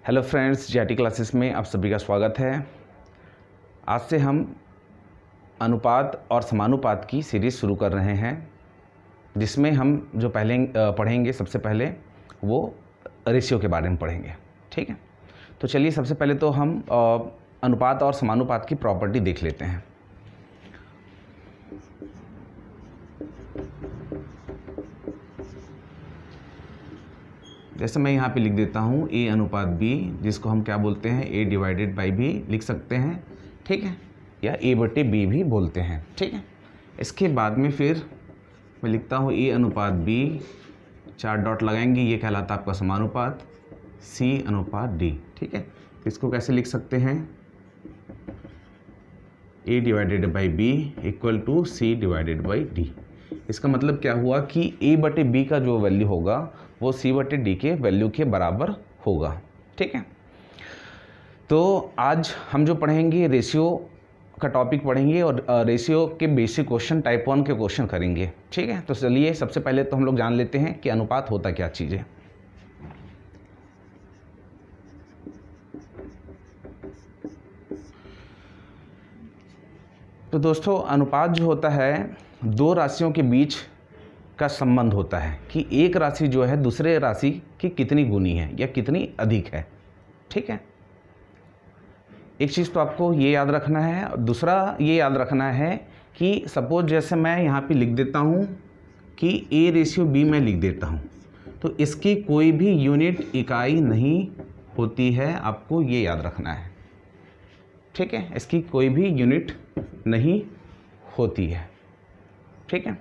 Hello friends, GIT classes में आप सभी का स्वागत है। आज से हम अनुपात और समानुपात की सीरीज़ शुरू कर रहे हैं, जिसमें हम जो पढ़ेंगे सबसे पहले वो रेशियो के बारे में पढ़ेंगे। ठीक है, तो चलिए सबसे पहले तो हम अनुपात और समानुपात की प्रॉपर्टी देख लेते हैं। जैसे मैं यहाँ पे लिख देता हूँ A अनुपात B, जिसको हम क्या बोलते हैं A डिवाइडेड बाई B लिख सकते हैं। ठीक है, या A बटे B भी बोलते हैं। ठीक है, इसके बाद में फिर मैं लिखता हूँ A अनुपात B, 4 डॉट लगाएंगे, ये कहलाता है आपका समानुपात C अनुपात D। ठीक है, इसको कैसे लिख सकते हैं, A divided by B equal to C divided by D। इसका मतलब क्या हुआ कि A बटे B का जो वैल्यू होगा वो C बटे D के वैल्यू के बराबर होगा। ठीक है, तो आज हम जो पढ़ेंगे रेशियो का टॉपिक पढ़ेंगे और रेशियो के बेसिक क्वेश्चन टाइप 1 के क्वेश्चन करेंगे। ठीक है, तो चलिए सबसे पहले तो हम लोग जान लेते हैं कि अनुपात होता क्या चीज़ है। तो दोस्तों, अनुपात जो होता है दो राशियों के बीच का संबंध होता है कि एक राशि जो है दूसरे राशि की कितनी गुनी है या कितनी अधिक है। ठीक है, एक चीज़ तो आपको ये याद रखना है, और दूसरा ये याद रखना है कि सपोज जैसे मैं यहाँ पे लिख देता हूँ कि A रेशियो B मैं लिख देता हूँ, तो इसकी कोई भी यूनिट इकाई नहीं होती है, आपको ये याद रखना है। ठीक है, इसकी कोई भी यूनिट नहीं होती है। ठीक है,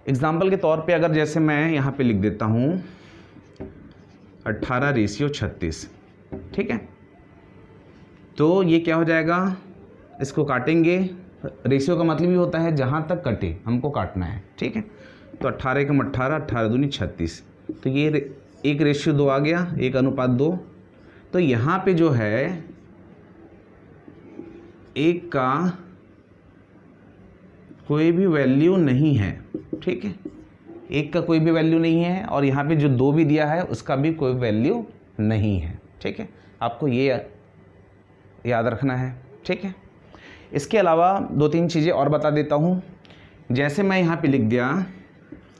एग्जाम्पल के तौर पे अगर जैसे मैं यहाँ पे लिख देता हूँ 18 रेशियो 36। ठीक है, तो ये क्या हो जाएगा, इसको काटेंगे। रेशियो का मतलब ही होता है जहाँ तक कटे हमको काटना है। ठीक है, तो 18 कम 18, 18 दूनी 36, तो ये एक रेशियो 2 आ गया, 1 अनुपात 2। तो यहाँ पे जो है एक का कोई भी वैल्यू नहीं है। ठीक है, एक का कोई भी वैल्यू नहीं है, और यहाँ पे जो 2 भी दिया है उसका भी कोई वैल्यू नहीं है। ठीक है, आपको ये याद रखना है। ठीक है, इसके अलावा 2-3 चीज़ें और बता देता हूँ। जैसे मैं यहाँ पे लिख दिया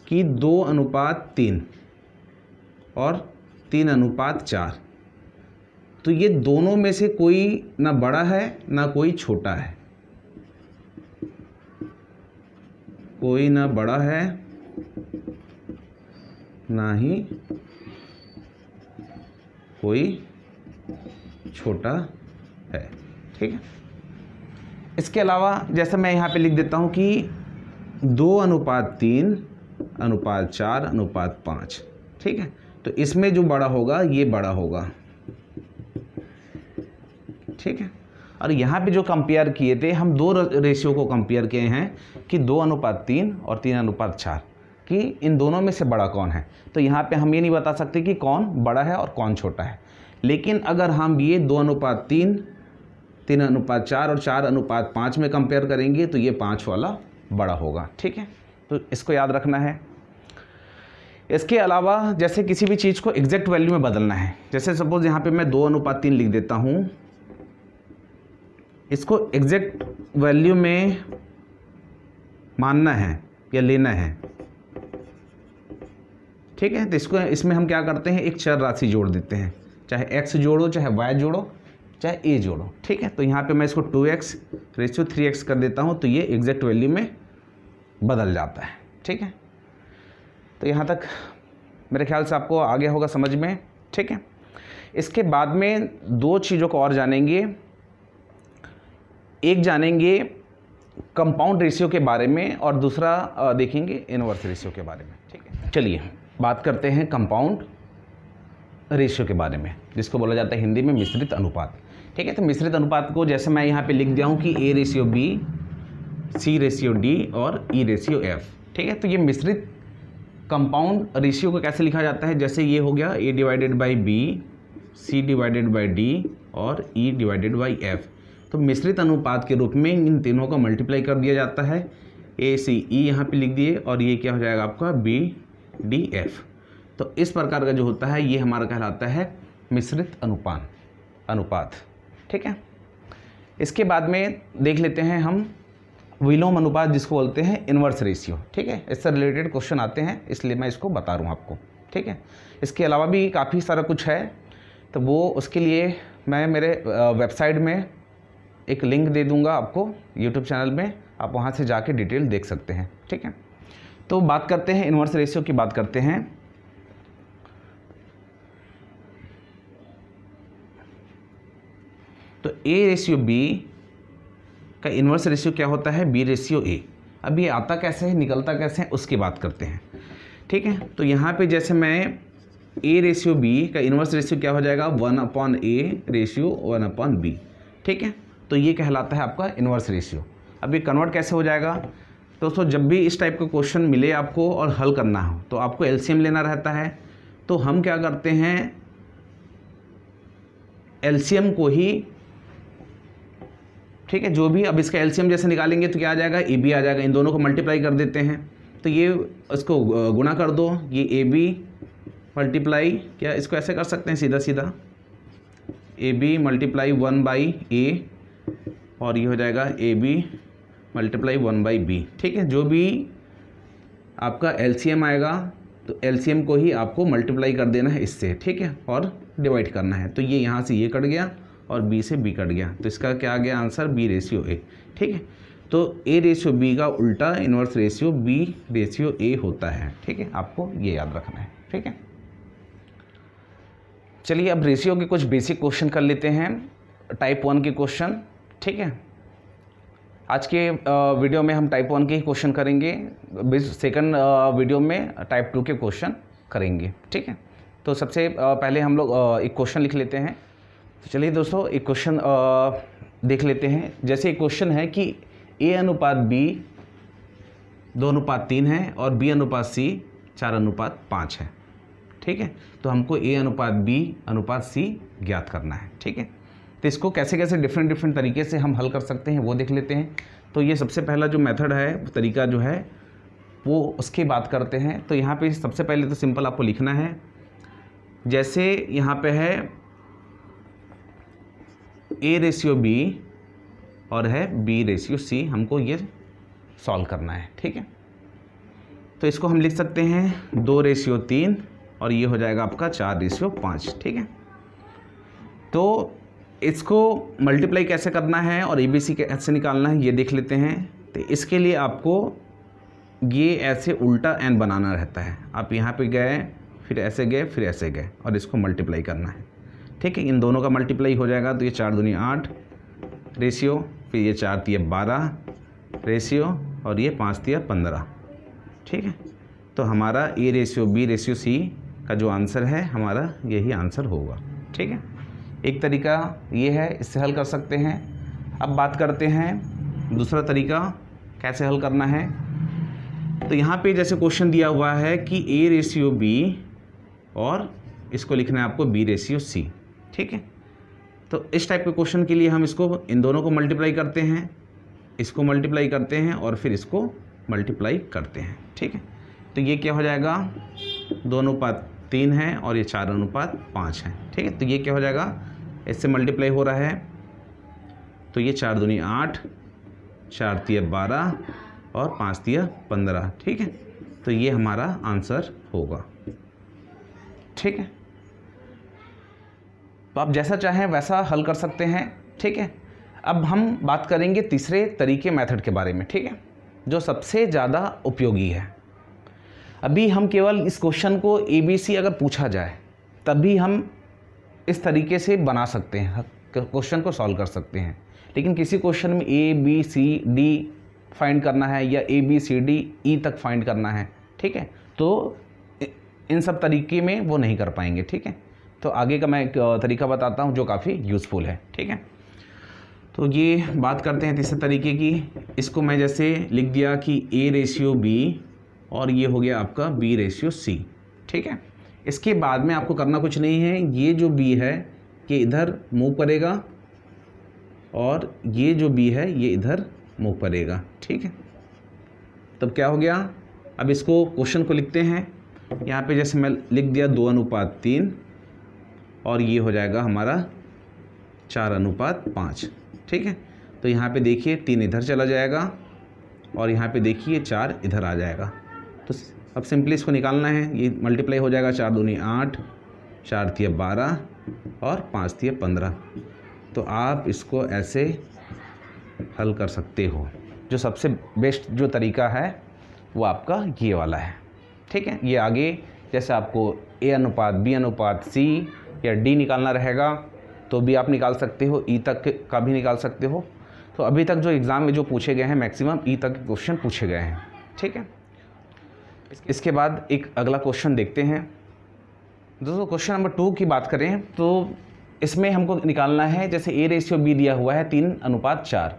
कि 2 अनुपात 3 और 3 अनुपात 4, तो ये दोनों में से कोई ना बड़ा है ना कोई छोटा है, कोई ना बड़ा है ना ही कोई छोटा है। ठीक है, इसके अलावा जैसे मैं यहाँ पे लिख देता हूँ कि 2 अनुपात 3 अनुपात 4 अनुपात 5। ठीक है, तो इसमें जो बड़ा होगा ये बड़ा होगा। ठीक है, और यहाँ पे जो कंपेयर किए थे हम 2 रेशियो को कंपेयर किए हैं कि 2 अनुपात 3 और 3 अनुपात 4, कि इन दोनों में से बड़ा कौन है। तो यहाँ पे हम ये नहीं बता सकते कि कौन बड़ा है और कौन छोटा है, लेकिन अगर हम ये 2 अनुपात 3, 3 अनुपात 4 और 4 अनुपात 5 में कंपेयर करेंगे तो ये 5 वाला बड़ा होगा। ठीक है, तो इसको याद रखना है। इसके अलावा जैसे किसी भी चीज़ को एग्जैक्ट वैल्यू में बदलना है, जैसे सपोज यहाँ पे मैं 2 अनुपात 3 लिख देता हूँ, इसको एग्जैक्ट वैल्यू में मानना है या लेना है। ठीक है, तो इसमें हम क्या करते हैं, एक चर राशि जोड़ देते हैं, चाहे x जोड़ो, चाहे y जोड़ो, चाहे a जोड़ो। ठीक है, तो यहाँ पे मैं इसको 2x रेशियो 3x कर देता हूँ, तो ये एग्जैक्ट वैल्यू में बदल जाता है। ठीक है, तो यहाँ तक मेरे ख्याल से आपको आ गया होगा समझ में। ठीक है, इसके बाद में 2 चीज़ों को और जानेंगे। एक जानेंगे कंपाउंड रेशियो के बारे में और दूसरा देखेंगे इनवर्स रेशियो के बारे में। ठीक है, चलिए बात करते हैं कंपाउंड रेशियो के बारे में, जिसको बोला जाता है हिंदी में मिश्रित अनुपात। ठीक है, तो मिश्रित अनुपात को जैसे मैं यहाँ पे लिख दिया हूँ कि A ratio B, C ratio D और E रेशियो F। ठीक है, तो ये मिश्रित कंपाउंड रेशियो को कैसे लिखा जाता है, जैसे ये हो गया A divided by B, C divided by D और E डिवाइडेड बाई F। तो मिश्रित अनुपात के रूप में इन तीनों को मल्टीप्लाई कर दिया जाता है। ACE यहाँ पे लिख दिए, और ये क्या हो जाएगा आपका BDF। तो इस प्रकार का जो होता है ये हमारा कहलाता है मिश्रित अनुपात। ठीक है, इसके बाद में देख लेते हैं हम विलोम अनुपात, जिसको बोलते हैं इन्वर्स रेशियो। ठीक है, इससे रिलेटेड क्वेश्चन आते हैं, इसलिए मैं इसको बता रहा हूँ आपको। ठीक है, इसके अलावा भी काफ़ी सारा कुछ है, तो वो उसके लिए मैं मेरे वेबसाइट में एक लिंक दे दूंगा आपको यूट्यूब चैनल में, आप वहाँ से जाके डिटेल देख सकते हैं। ठीक है, तो बात करते हैं इन्वर्स रेशियो की बात करते हैं। तो ए रेशियो बी का इन्वर्स रेशियो क्या होता है? B ratio A. अब ये आता कैसे है, निकलता कैसे है, उसकी बात करते हैं। ठीक है, तो यहाँ पे जैसे मैं ए रेशियो बी का इन्वर्स रेशियो क्या हो जाएगा? 1/a ratio 1/b। ठीक है, तो ये कहलाता है आपका इन्वर्स रेशियो। अब ये कन्वर्ट कैसे हो जाएगा? दोस्तों, जब भी इस टाइप का क्वेश्चन मिले आपको और हल करना हो तो आपको एलसीएम लेना रहता है। तो हम क्या करते हैं, एलसीएम को ही, ठीक है, जो भी, अब इसका एलसीएम जैसे निकालेंगे तो क्या आ जाएगा? ए बी आ जाएगा। इन दोनों को मल्टीप्लाई कर देते हैं, तो ये इसको गुणा कर दो, ये ए बी मल्टीप्लाई, क्या इसको ऐसे कर सकते हैं सीधा सीधा, ए बी मल्टीप्लाई 1/a, और ये हो जाएगा ए बी मल्टीप्लाई 1/b। ठीक है, जो भी आपका एलसीएम आएगा तो एलसीएम को ही आपको मल्टीप्लाई कर देना है इससे। ठीक है, और डिवाइड करना है। तो ये यहाँ से ये कट गया और बी से बी कट गया, तो इसका क्या आ गया आंसर? B ratio A. ठीक है, तो ए रेशियो बी का उल्टा inverse ratio B ratio A होता है। ठीक है, आपको ये याद रखना है। ठीक है, चलिए अब रेशियो के कुछ बेसिक क्वेश्चन कर लेते हैं, टाइप 1 के क्वेश्चन। ठीक है, आज के वीडियो में हम टाइप 1 के ही क्वेश्चन करेंगे, सेकंड वीडियो में टाइप 2 के क्वेश्चन करेंगे। ठीक है, तो सबसे पहले हम लोग एक क्वेश्चन लिख लेते हैं। तो चलिए दोस्तों, एक क्वेश्चन देख लेते हैं। जैसे एक क्वेश्चन है कि ए अनुपात बी 2:3 है और बी अनुपात सी 4:5 है। ठीक है, तो हमको ए अनुपात बी अनुपात सी ज्ञात करना है। ठीक है, तो इसको कैसे कैसे डिफरेंट तरीके से हम हल कर सकते हैं वो देख लेते हैं। तो ये सबसे पहला जो मेथड है, तरीका जो है, वो उसकी बात करते हैं। तो यहाँ पे सबसे पहले तो सिंपल आपको लिखना है, जैसे यहाँ पे है ए रेशियो बी और है बी रेशियो सी, हमको ये सॉल्व करना है। ठीक है, तो इसको हम लिख सकते हैं 2:3 और ये हो जाएगा आपका 4:5। ठीक है, तो इसको मल्टीप्लाई कैसे करना है और ABC कैसे निकालना है ये देख लेते हैं। तो इसके लिए आपको ये ऐसे उल्टा n बनाना रहता है। आप यहाँ पे गए, फिर ऐसे गए, फिर ऐसे गए, और इसको मल्टीप्लाई करना है। ठीक है, इन दोनों का मल्टीप्लाई हो जाएगा, तो ये 4 दूनी 8 रेशियो, फिर ये 4 तिया 12 रेशियो, और ये 5 तिया 15। ठीक है, तो हमारा A ratio B ratio C का जो आंसर है हमारा यही आंसर होगा। ठीक है, एक तरीका ये है, इससे हल कर सकते हैं। अब बात करते हैं दूसरा तरीका कैसे हल करना है। तो यहाँ पे जैसे क्वेश्चन दिया हुआ है कि ए रेशियो बी और इसको लिखना है आपको बी रेशियो सी। ठीक है, तो इस टाइप के क्वेश्चन के लिए हम इसको, इन दोनों को मल्टीप्लाई करते हैं, इसको मल्टीप्लाई करते हैं और फिर इसको मल्टीप्लाई करते हैं। ठीक है, तो ये क्या हो जाएगा? 2:3 है और ये 4:5 है। ठीक है, तो ये क्या हो जाएगा? इससे मल्टीप्लाई हो रहा है, तो ये 4 दूनी 8, 4 तिया 12 और 5 तिया 15। ठीक है, तो ये हमारा आंसर होगा। ठीक है, तो आप जैसा चाहें वैसा हल कर सकते हैं। ठीक है, अब हम बात करेंगे तीसरे तरीके मेथड के बारे में। ठीक है, जो सबसे ज़्यादा उपयोगी है। अभी हम केवल इस क्वेश्चन को ABC अगर पूछा जाए तभी हम इस तरीके से बना सकते हैं, क्वेश्चन को सॉल्व कर सकते हैं। लेकिन किसी क्वेश्चन में A B C D find करना है या A B C D E तक फाइंड करना है, ठीक है, तो इन सब तरीके में वो नहीं कर पाएंगे। ठीक है, तो आगे का मैं एक तरीका बताता हूँ जो काफ़ी यूज़फुल है। ठीक है, तो ये बात करते हैं तीसरे तरीके की। इसको मैं जैसे लिख दिया कि A रेशियो B और ये हो गया आपका B रेशियो C। ठीक है, इसके बाद में आपको करना कुछ नहीं है, ये जो B है ये इधर मूव करेगा और ये जो B है ये इधर मूव करेगा। ठीक है, तब क्या हो गया? अब इसको क्वेश्चन को लिखते हैं। यहाँ पे जैसे मैं लिख दिया 2:3 और ये हो जाएगा हमारा 4:5, ठीक है। तो यहाँ पे देखिए 3 इधर चला जाएगा और यहाँ पे देखिए 4 इधर आ जाएगा। तो अब सिंपली इसको निकालना है, ये मल्टीप्लाई हो जाएगा, 4 दूनी 8, 4 तिया 12 और 5 तिया 15। तो आप इसको ऐसे हल कर सकते हो। जो सबसे बेस्ट जो तरीका है वो आपका ये वाला है, ठीक है। ये आगे जैसे आपको A/B/C या D निकालना रहेगा तो भी आप निकाल सकते हो, E तक का भी निकाल सकते हो। तो अभी तक जो एग्ज़ाम में जो पूछे गए हैं मैक्सिमम E तक के क्वेश्चन पूछे गए हैं, ठीक है। इसके बाद एक अगला क्वेश्चन देखते हैं दोस्तों। क्वेश्चन नंबर 2 की बात करें तो इसमें हमको निकालना है, जैसे A/B दिया हुआ है 3:4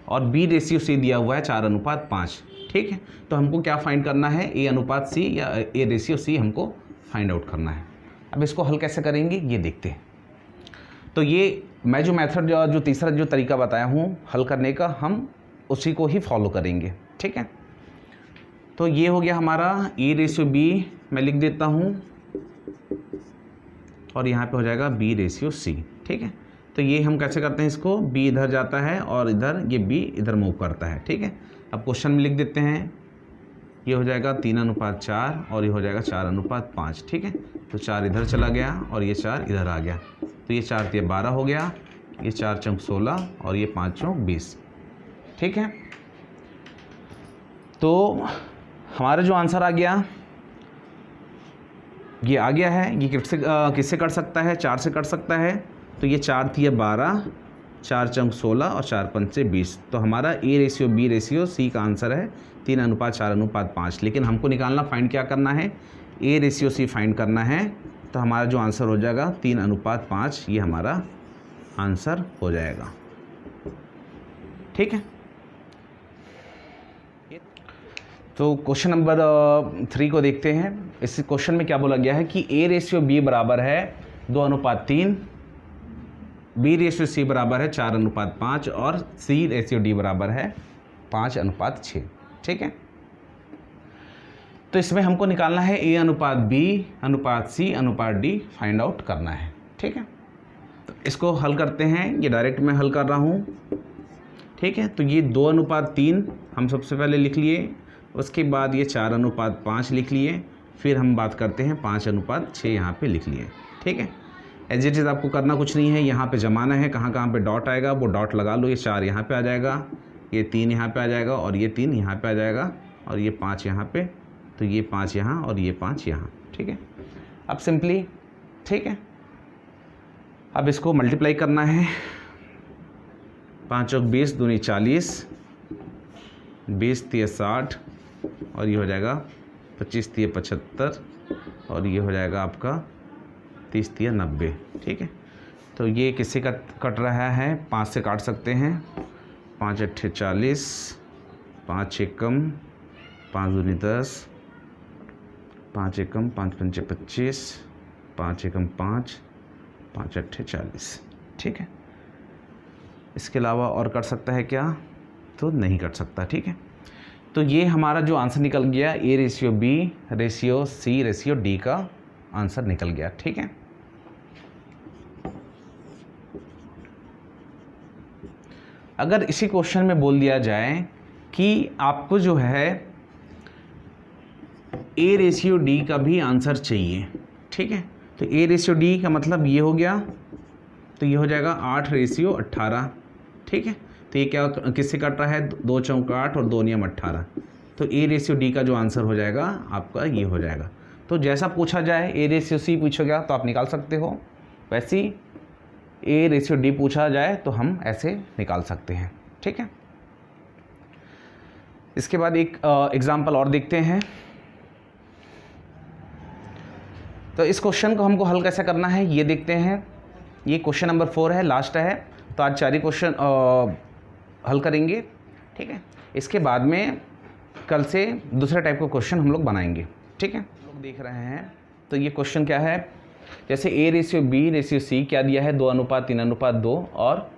और B/C दिया हुआ है 4:5, ठीक है। तो हमको क्या फाइंड करना है, A/C या A/C हमको फाइंड आउट करना है। अब इसको हल कैसे करेंगे ये देखते हैं। तो ये मैं जो मेथड जो तीसरा जो तरीका बताया हूँ हल करने का, हम उसी को ही फॉलो करेंगे, ठीक है। तो ये हो गया हमारा A/B, मैं लिख देता हूँ, और यहाँ पे हो जाएगा B/C, ठीक है। तो ये हम कैसे करते हैं, इसको B इधर जाता है और इधर ये B इधर मूव करता है, ठीक है। अब क्वेश्चन में लिख देते हैं, ये हो जाएगा 3:4 और ये हो जाएगा 4:5, ठीक है। तो 4 इधर चला गया और ये 4 इधर आ गया। तो ये 4 तिया 12 हो गया, ये 4 चौक 16 और ये 5 चौक 20, ठीक है। तो हमारा जो आंसर आ गया ये आ गया है। ये किससे कट सकता है, 4 से कट सकता है। तो ये 4 तिया 12, 4 चौक 16 और 4 पंचे 20। तो हमारा A/B/C का आंसर है 3:4:5। लेकिन हमको निकालना, फाइंड क्या करना है, A/C फाइंड करना है। तो हमारा जो आंसर हो जाएगा 3:5, ये हमारा आंसर हो जाएगा, ठीक है। तो क्वेश्चन नंबर 3 को देखते हैं। इस क्वेश्चन में क्या बोला गया है कि A/B बराबर है 2:3, B/C बराबर है 4:5 और C/D बराबर है 5:6, ठीक है। तो इसमें हमको निकालना है A/B/C/D फाइंड आउट करना है, ठीक है। तो इसको हल करते हैं, ये डायरेक्ट मैं हल कर रहा हूँ, ठीक है। तो ये 2:3 हम सबसे पहले लिख लिए, उसके बाद ये 4:5 लिख लिए, फिर हम बात करते हैं 5:6 यहाँ पे लिख लिए, ठीक है। एज इट इज़ आपको करना कुछ नहीं है, यहाँ पे जमाना है, कहाँ कहाँ पे डॉट आएगा वो डॉट लगा लो। ये 4 यहाँ पे आ जाएगा, ये 3 यहाँ पे आ जाएगा और ये 3 यहाँ पे आ जाएगा और ये 5 यहाँ पे, तो ये 5 यहाँ और ये 5 यहाँ, ठीक है। अब सिंपली, ठीक है, अब इसको मल्टीप्लाई करना है। 5 चौक 20 दूनी 40, 20 तिया 60 और ये हो जाएगा 25 तिया 75 और ये हो जाएगा आपका 30 तिया 90, ठीक है। तो ये किससे कट रहा है, 5 से काट सकते हैं। 5 अट्ठे 40, 5 एकम 5 दूनी 10, 5 एकम 5 पंचे 25, 5 एकम 5, 5 अट्ठे 40, ठीक है। इसके अलावा और कट सकता है क्या, तो नहीं कट सकता, ठीक है। तो ये हमारा जो आंसर निकल गया A/B/C/D का आंसर निकल गया, ठीक है। अगर इसी क्वेश्चन में बोल दिया जाए कि आपको जो है A/D का भी आंसर चाहिए, ठीक है। तो A/D का मतलब ये हो गया, तो ये हो जाएगा 8/18, ठीक है। तो ये क्या किससे कट रहा है, 2 चौक 8 और 2 नियम 18। तो A/D का जो आंसर हो जाएगा आपका ये हो जाएगा। तो जैसा पूछा जाए A/C पूछेगा तो आप निकाल सकते हो, वैसे ही A/D पूछा जाए तो हम ऐसे निकाल सकते हैं, ठीक है। इसके बाद एक एग्जाम्पल और देखते हैं। तो इस क्वेश्चन को हमको हल कैसे करना है ये देखते हैं। ये क्वेश्चन नंबर 4 है, लास्ट है। तो आज 4 ही क्वेश्चन हल करेंगे, ठीक है। इसके बाद में कल से दूसरे टाइप का क्वेश्चन हम लोग बनाएंगे, ठीक है। लोग देख रहे हैं तो ये क्वेश्चन क्या है, जैसे A/B/C क्या दिया है 2:3:2 और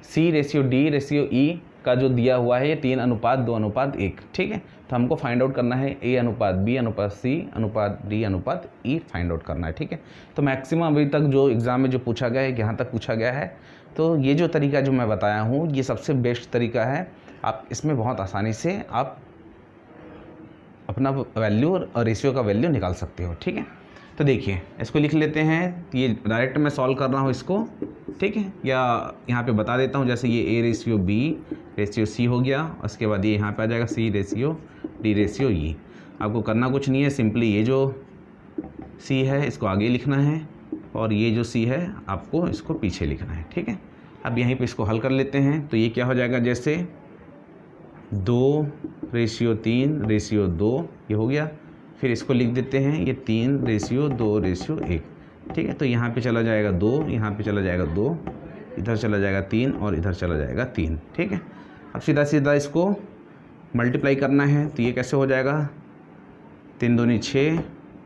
C/D/E का जो दिया हुआ है ये 3:2:1, ठीक है। तो हमको फाइंड आउट करना है A:B:C:D:E फाइंड आउट करना है, ठीक है। तो मैक्सिमम अभी तक जो एग्ज़ाम में जो पूछा गया है यहाँ तक पूछा गया है। तो ये जो तरीका जो मैं बताया हूँ ये सबसे बेस्ट तरीका है। आप इसमें बहुत आसानी से आप अपना वैल्यू और रेशियो का वैल्यू निकाल सकते हो, ठीक है। तो देखिए इसको लिख लेते हैं, ये डायरेक्ट मैं सॉल्व कर रहा हूँ इसको, ठीक है। या यहाँ पे बता देता हूँ, जैसे ये A:B:C हो गया, उसके बाद ये यहाँ पे आ जाएगा C:D:E। आपको करना कुछ नहीं है, सिंपली ये जो C है इसको आगे लिखना है और ये जो C है आपको इसको पीछे लिखना है, ठीक है। अब यहीं पे इसको हल कर लेते हैं। तो ये क्या हो जाएगा, जैसे 2:3:2 ये हो गया। फिर इसको लिख देते हैं ये 3:2:1, ठीक है। तो यहाँ पे चला जाएगा 2, यहाँ पे चला जाएगा 2, इधर चला जाएगा 3 और इधर चला जाएगा 3, ठीक है। अब सीधा सीधा इसको मल्टीप्लाई करना है। तो ये कैसे हो जाएगा, 3 दूनी 6,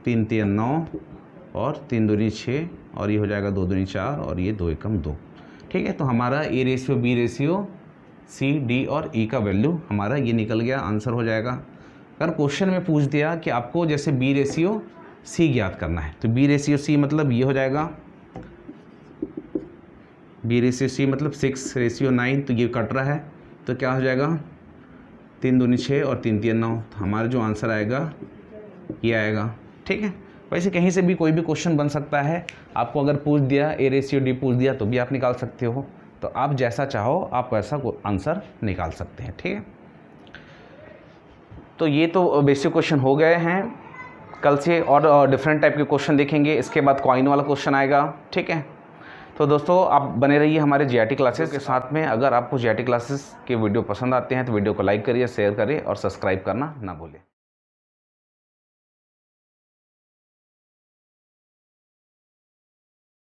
3 3 9 और 3 दूनी 6 और ये हो जाएगा 2 दूनी 4 और ये 2 एकम 2, ठीक है। तो हमारा A:B:C D और E का वैल्यू हमारा ये निकल गया, आंसर हो जाएगा। अगर क्वेश्चन में पूछ दिया कि आपको जैसे B:C ज्ञात करना है, तो B:C मतलब ये हो जाएगा, B:C मतलब 6:9, तो ये कट रहा है तो क्या हो जाएगा 3 दूनी 6 और 3 3 9। तो हमारा जो आंसर आएगा ये आएगा, ठीक है। वैसे कहीं से भी कोई भी क्वेश्चन बन सकता है, आपको अगर पूछ दिया A:D पूछ दिया तो भी आप निकाल सकते हो। तो आप जैसा चाहो आप वैसा आंसर निकाल सकते हैं, ठीक है। तो ये तो बेसिक क्वेश्चन हो गए हैं। कल से और डिफरेंट टाइप के क्वेश्चन देखेंगे, इसके बाद कॉइन वाला क्वेश्चन आएगा, ठीक है। तो दोस्तों आप बने रहिए हमारे GRT क्लासेस के साथ में। अगर आपको GRT क्लासेस के वीडियो पसंद आते हैं तो वीडियो को लाइक करिए, शेयर करिए और सब्सक्राइब करना ना भूलें।